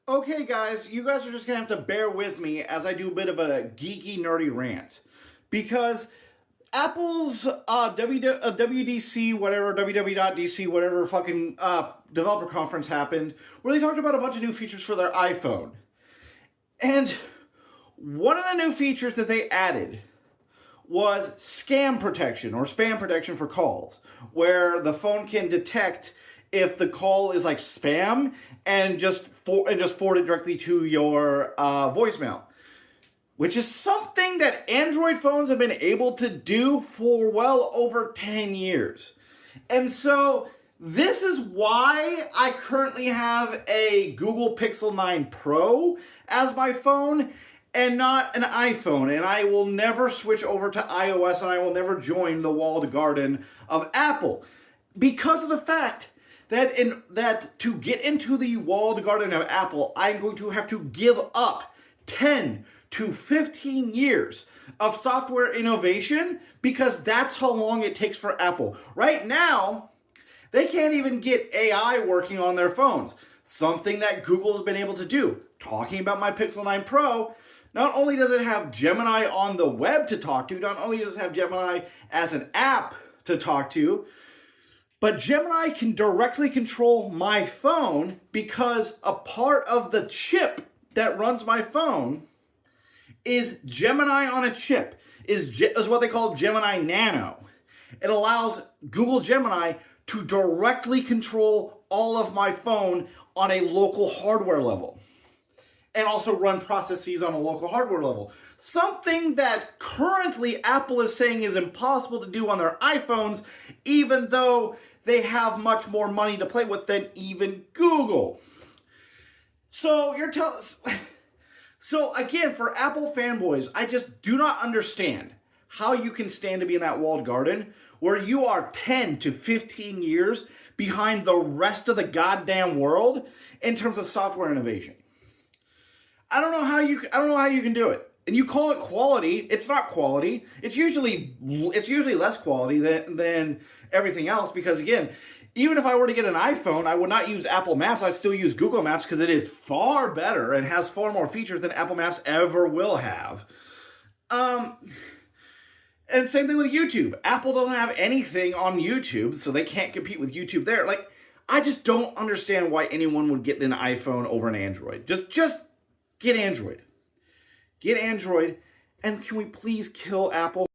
Okay, guys, you guys are just gonna have to bear with me as I do a bit of a geeky, nerdy rant. Because Apple's WDC, whatever, www.dc, whatever fucking developer conference happened, where they talked about a bunch of new features for their iPhone. And one of the new features that they added was scam protection, or spam protection for calls, where the phone can detect if the call is like spam and just forward it directly to your voicemail, which is something that Android phones have been able to do for well over 10 years. And so this is why I currently have a Google Pixel 9 Pro as my phone and not an iPhone. And I will never switch over to iOS, and I will never join the walled garden of Apple, because of the fact that to get into the walled garden of Apple, I'm going to have to give up 10 to 15 years of software innovation, because that's how long it takes for Apple. Right now, they can't even get AI working on their phones. Something that Google has been able to do. Talking about my Pixel 9 Pro, not only does it have Gemini on the web to talk to, not only does it have Gemini as an app to talk to, but Gemini can directly control my phone, because a part of the chip that runs my phone is Gemini on a chip, is what they call Gemini Nano. It allows Google Gemini to directly control all of my phone on a local hardware level, and also run processes on a local hardware level. Something that currently Apple is saying is impossible to do on their iPhones, even though they have much more money to play with than even Google. So you're telling us... So again, for Apple fanboys, I just do not understand how you can stand to be in that walled garden where you are 10 to 15 years behind the rest of the goddamn world in terms of software innovation. I don't know how you can do it. And you call it quality. It's not quality. It's usually less quality than everything else, because again, even if I were to get an iPhone, I would not use Apple Maps. I'd still use Google Maps, because it is far better and has far more features than Apple Maps ever will have. And same thing with YouTube. Apple doesn't have anything on YouTube, so they can't compete with YouTube there. Like, I just don't understand why anyone would get an iPhone over an Android. Just get Android. Get Android, and can we please kill Apple?